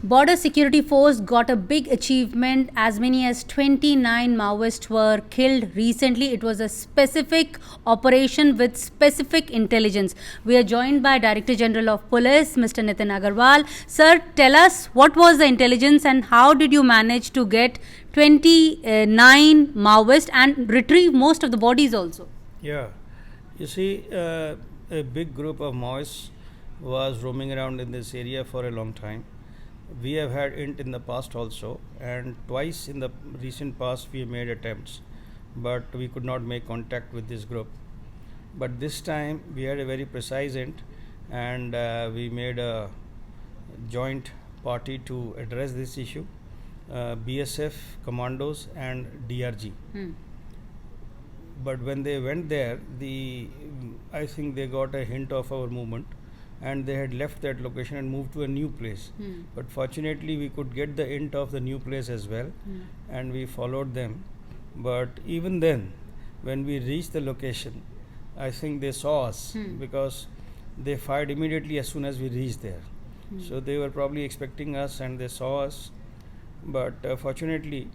Border Security Force got a big achievement. As many as 29 Maoists were killed recently. It was a specific operation with specific intelligence. We are joined by Director General of Police, Mr. Nitin Aggarwal. Sir, tell us what was the intelligence and how did you manage to get 29 Maoists and retrieve most of the bodies also? Yeah, you see, a big group of Maoists was roaming around in this area for a long time. We have had int in the past also, and twice in the recent past we made attempts, but we could not make contact with this group. But this time we had a very precise int, and we made a joint party to address this issue. BSF commandos and DRG. But when they went there, I think they got a hint of our movement, and they had left that location and moved to a new place. But fortunately, we could get the hint of the new place as well, and we followed them. But even then, when we reached the location, I think they saw us because they fired immediately as soon as we reached there. So they were probably expecting us, and they saw us. But fortunately,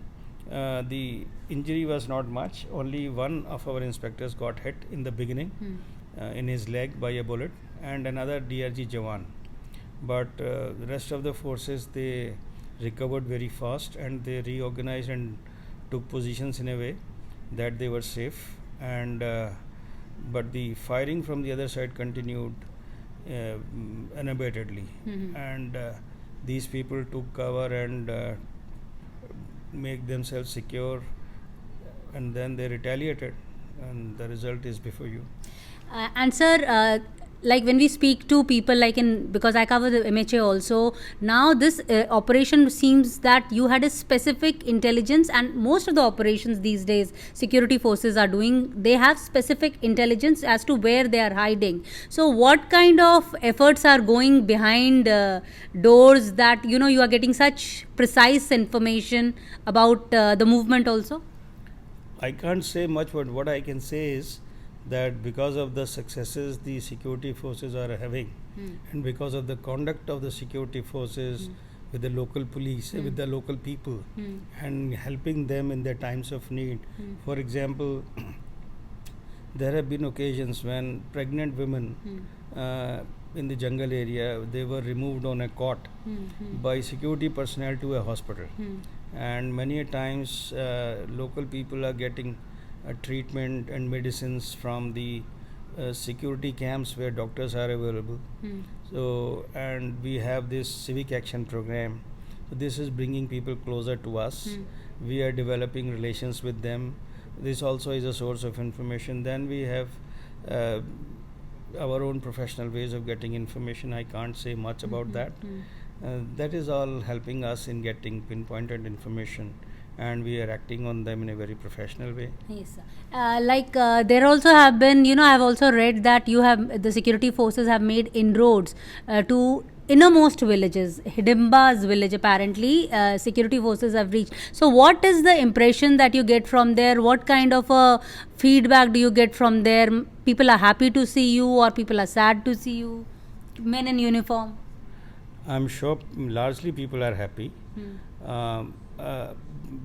the injury was not much. Only one of our inspectors got hit in the beginning in his leg by a bullet, and another DRG Jawan. But the rest of the forces, they recovered very fast, and they reorganized and took positions in a way that they were safe. And but the firing from the other side continued unabatedly, and these people took cover and make themselves secure, and then they retaliated, and the result is before you. And sir, like when we speak to people, like because I cover the MHA also, now this operation seems that you had a specific intelligence, and most of the operations these days security forces are doing, they have specific intelligence as to where they are hiding. So what kind of efforts are going behind doors that you are getting such precise information about the movement also? I can't say much, but what I can say is that because of the successes the security forces are having, and because of the conduct of the security forces with the local police, with the local people, and helping them in their times of need. For example, there have been occasions when pregnant women in the jungle area, they were removed on a cot by security personnel to a hospital. And many a times local people are getting treatment and medicines from the security camps where doctors are available. So, and we have this civic action program. So this is bringing people closer to us. We are developing relations with them. This also is a source of information. Then we have our own professional ways of getting information. I can't say much about that. That is all helping us in getting pinpointed information, and we are acting on them in a very professional way. Yes, sir. There also have been, I have also read that the security forces have made inroads to innermost villages. Hidimba's village, apparently, security forces have reached. So what is the impression that you get from there? What kind of a feedback do you get from there? People are happy to see you, or people are sad to see you? Men in uniform? I'm sure largely people are happy.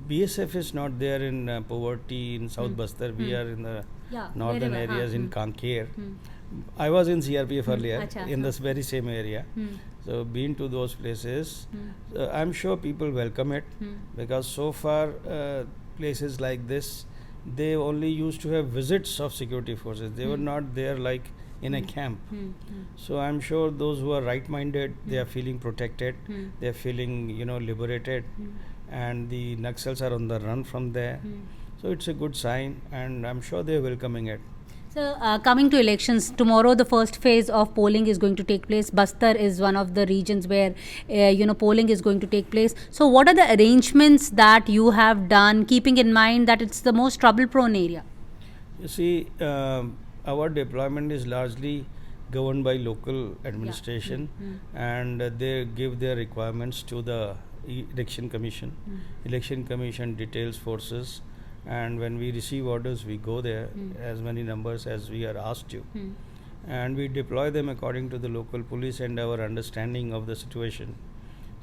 BSF is not there in poverty in South Bastar. We are in the northern areas in Kanker. I was in CRPF earlier in this very same area. So been to those places. I'm sure people welcome it, because so far places like this, they only used to have visits of security forces. They were not there like in a camp. So I'm sure those who are right-minded, they are feeling protected, they are feeling liberated, and the Naxals are on the run from there. So it's a good sign, and I'm sure they are welcoming it. So coming to elections, tomorrow the first phase of polling is going to take place. Bastar is one of the regions where polling is going to take place. So what are the arrangements that you have done, keeping in mind that it's the most trouble-prone area? You see, our deployment is largely governed by local administration, and they give their requirements to the election commission. Election commission details forces, and when we receive orders, we go there as many numbers as we are asked to, and we deploy them according to the local police and our understanding of the situation.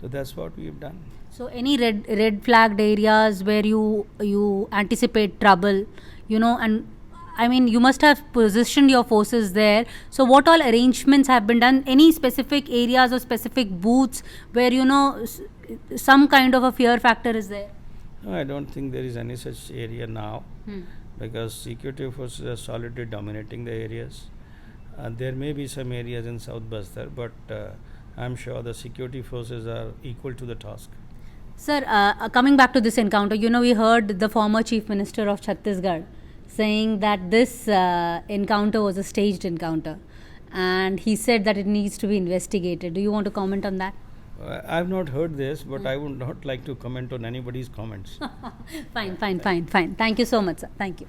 So that's what we have done. So any red flagged areas where you anticipate trouble, and I mean you must have positioned your forces there. So what all arrangements have been done? Any specific areas or specific booths where some kind of a fear factor is there? No, I don't think there is any such area now, because security forces are solidly dominating the areas. There may be some areas in South Bastar, but I'm sure the security forces are equal to the task. Sir, coming back to this encounter, we heard the former Chief Minister of Chhattisgarh saying that this encounter was a staged encounter, and he said that it needs to be investigated. Do you want to comment on that? I've not heard this, but I would not like to comment on anybody's comments. Fine. Thank you so much, sir. Thank you.